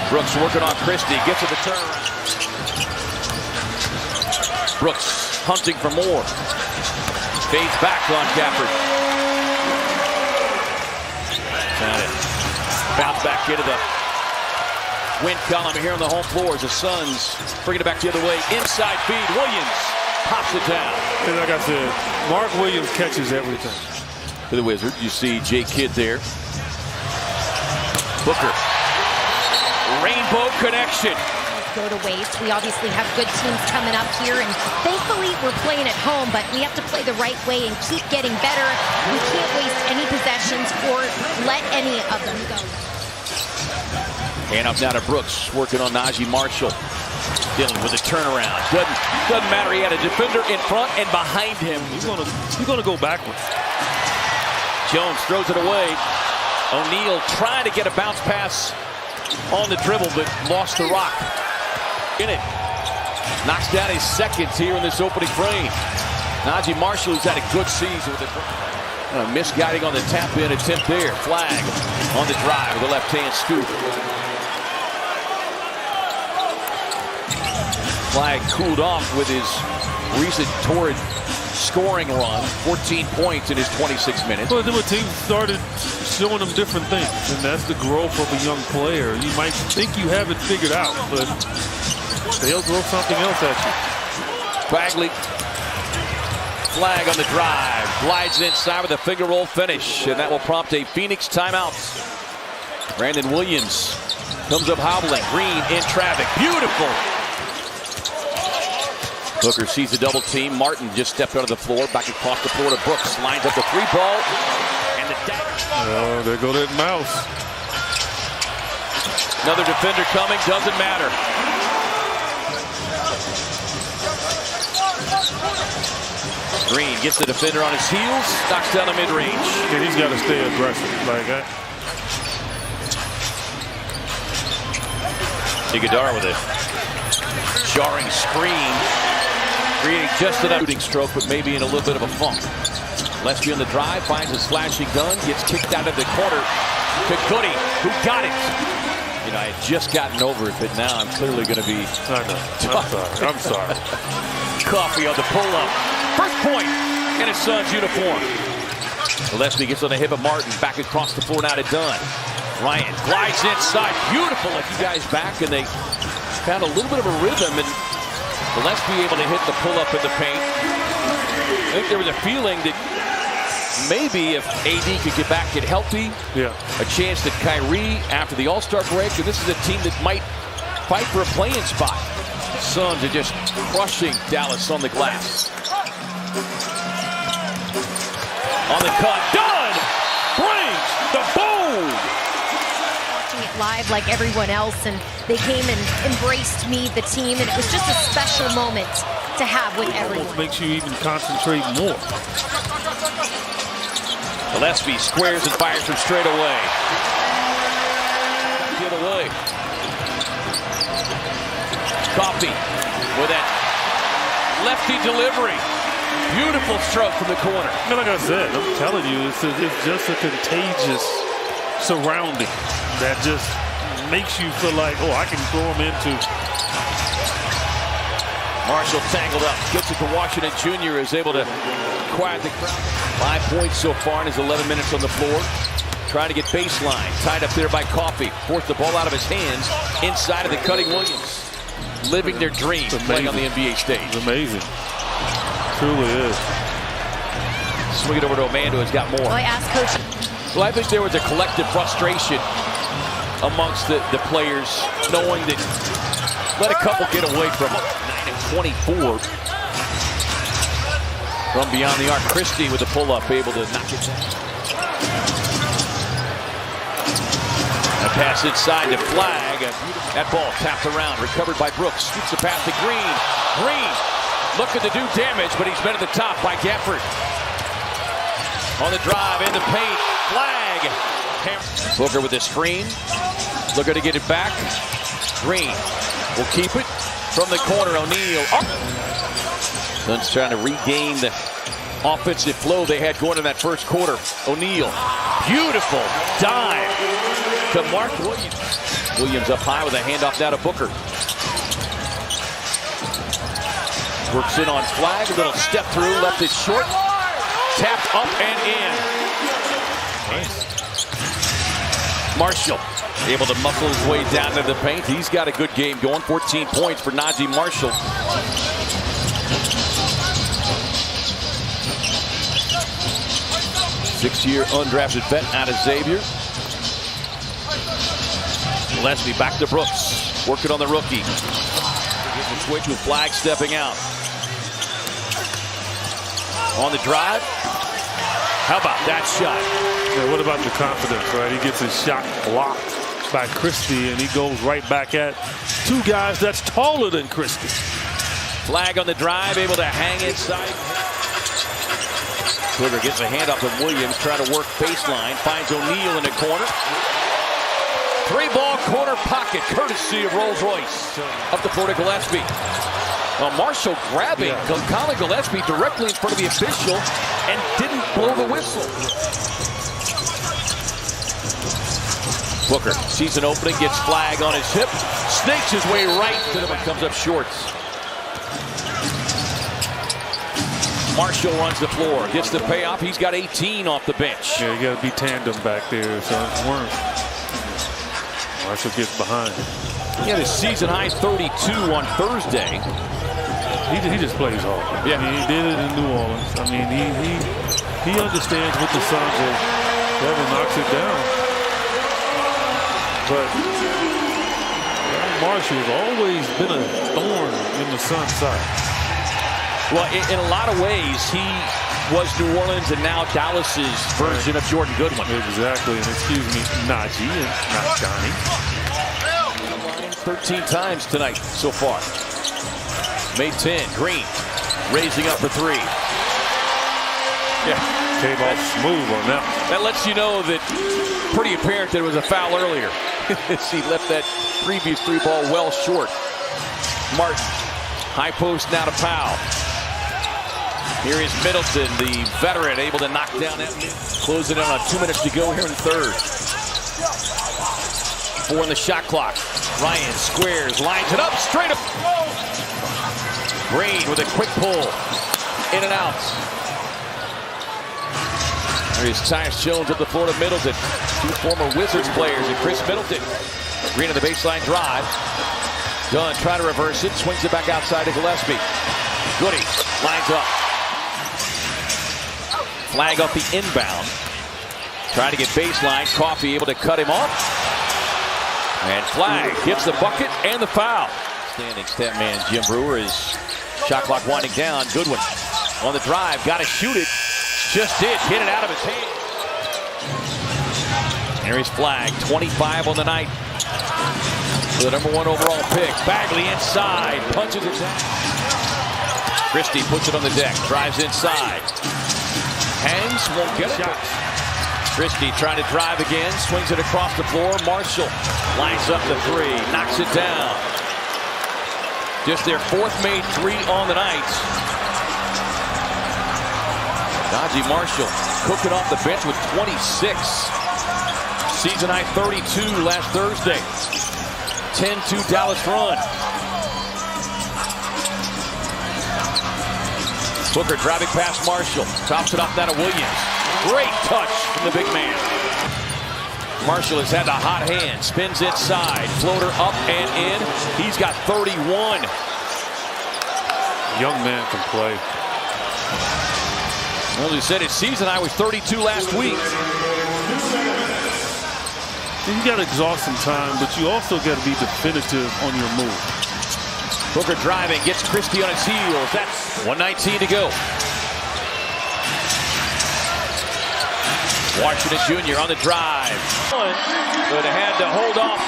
Brooks working on Christie, gets to the turnaround. Brooks hunting for more. Fades back on Gafford. Bounce back into the win column here on the home floor as the Suns bring it back the other way. Inside feed, Williams pops it down. And like I said, Mark Williams catches everything. For the Wizards, you see Jay Kidd there. Booker. Rainbow connection. Go to waste. We obviously have good teams coming up here, and thankfully we're playing at home, but we have to play the right way and keep getting better. We can't waste any possessions or let any of them go. Hand up now to Brooks, working on Najee Marshall. Dealing with a turnaround. Doesn't matter. He had a defender in front and behind him. He's gonna go backwards. Jones throws it away. O'Neal trying to get a bounce pass on the dribble, but lost the rock. In it. Knocks down his seconds here in this opening frame. Najee Marshall, who's had a good season with it. Misguiding on the tap-in attempt there. Flag on the drive with the left-hand scoop. Flag cooled off with his recent torrid scoring run. 14 points in his 26 minutes. Well, then the team started showing them different things, and that's the growth of a young player. You might think you have it figured out, but they'll throw something else at you. Bagley. Flag on the drive. Glides inside with a finger roll finish, and that will prompt a Phoenix timeout. Brandon Williams comes up hobbling. Green in traffic. Beautiful. Booker sees the double team. Martin just stepped out of the floor. Back across the floor to Brooks. Lines up the three ball. And the dagger. Oh, there go that mouse. Another defender coming. Doesn't matter. Green gets the defender on his heels. Knocks down the mid-range. Yeah, he's got to stay aggressive like that. Iguodala with a jarring screen. Creating just enough shooting stroke, but maybe in a little bit of a funk. Gillespie on the drive, finds a slashing gun, gets kicked out of the corner to Goody, who got it. You know, I had just gotten over it, but now I'm clearly going to be... I know. I'm sorry. Coffee on the pull-up. First point in his Suns uniform. Gillespie gets on the hip of Martin, back across the floor now to Dunn. Ryan glides inside. Beautiful. Like you guys back, and they found a little bit of a rhythm, and Gillespie able to hit the pull-up in the paint. I think there was a feeling that maybe if AD could get back, get healthy, a chance that Kyrie after the All-Star break, and this is a team that might fight for a play-in spot. Suns are just crushing Dallas on the glass. On the cut, Dunn brings the boom. Watching it live like everyone else, and they came and embraced me, the team, and it was just a special moment to have with everyone. It makes you even concentrate more. Gillespie squares and fires from straight away. The other way. Coffee with that lefty delivery. Beautiful stroke from the corner. And like I said, I'm telling you, it's just a contagious surrounding that just makes you feel like, oh, I can throw him into. Marshall tangled up, gets it to Washington Jr. is able to quiet the crowd. 5 points so far in his 11 minutes on the floor. Trying to get baseline, tied up there by Coffee. Forced the ball out of his hands inside of the cutting Williams. Living their dream, playing on the NBA stage. It's amazing. Truly is. Swing it over to Amanda, who's got more. Well, I asked Coach. Well, I think there was a collective frustration amongst the players, knowing that let a couple get away from them. 9-24 from beyond the arc. Christie with the pull-up, able to knock it down. A pass inside to Flag. That ball tapped around, recovered by Brooks. Scoops the pass to Green. Green looking to do damage, but he's met at the top by Gafford. On the drive, in the paint. Flag. Booker with the screen. Looking to get it back. Green will keep it from the corner. O'Neal. Suns trying to regain the offensive flow they had going in that first quarter. O'Neal. Beautiful dive to Mark Williams. Williams up high with a handoff down to Booker. Works in on Flag, a little step through, left it short. Tapped up and in. Nice. Marshall able to muscle his way down to the paint. He's got a good game going. 14 points for Najee Marshall. Six-year undrafted vet out of Xavier. Gillespie back to Brooks. Working on the rookie. Getting the switch with Flag stepping out. On the drive. How about that shot? Yeah, what about the confidence, right? He gets his shot blocked by Christie, and he goes right back at two guys that's taller than Christie. Flag on the drive, able to hang inside. Kluger gets a handoff to Williams, trying to work baseline. Finds O'Neal in the corner. Three-ball corner pocket, courtesy of Rolls-Royce. Up the floor to Gillespie. Well, Marshall grabbing Colin Gillespie directly in front of the official and didn't blow the whistle. Booker sees an opening, gets Flag on his hip, snakes his way right to them and comes up short. Marshall runs the floor, gets the payoff. He's got 18 off the bench. Yeah, you got to be tandem back there, so it weren't. Marshall gets behind. He had a season-high 32 on Thursday. He just plays hard. Yeah. I mean, he did it in New Orleans. I mean, he understands what the Suns are. Devin knocks it down. But Marshall's always been a thorn in the Suns' side. Well, in a lot of ways, he was New Orleans and now Dallas's version of Jordan Goodwin. Exactly, and excuse me, Najee and not Johnny. 13 times tonight so far. Made 10. Green raising up for three. Yeah. Came off smooth on that. That lets you know that pretty apparent that it was a foul earlier. He left that previous three ball well short. Martin, high post now to Powell. Here is Middleton, the veteran, able to knock down that. Closing in on 2 minutes to go here in the third. 4 on the shot clock. Ryan squares, lines it up, straight up. Green with a quick pull. In and out. There's Tyus Jones up the floor to Middleton. Two former Wizards players and Chris Middleton. Green on the baseline drive. Dunn trying to reverse it. Swings it back outside to Gillespie. Goody lines up. Flag off the inbound. Trying to get baseline. Coffee able to cut him off. And Flag gets the bucket and the foul. Standing stat man Jim Brewer is shot clock winding down. Goodwin on the drive. Got to shoot it. Just did. Hit it out of his hand. There is Flag. 25 on the night. The #1 overall pick. Bagley inside. Punches it down. Christie puts it on the deck. Drives inside. Hangs. Won't get it. Christie trying to drive again. Swings it across the floor. Marshall lines up the three. Knocks it down. Just their fourth made three on the night. Najee Marshall cooking off the bench with 26. Season high 32 last Thursday. 10-2 Dallas run. Booker driving past Marshall. Tops it off now to Williams. Great touch from the big man. Marshall has had a hot hand. Spins inside. Floater up and in. He's got 31. Young man can play. Well, he said his season high was 32 last week. You got to exhaust some time, but you also got to be definitive on your move. Booker driving, gets Christie on his heels. That's 1:19 to go. Washington Jr. on the drive. But had to hold off.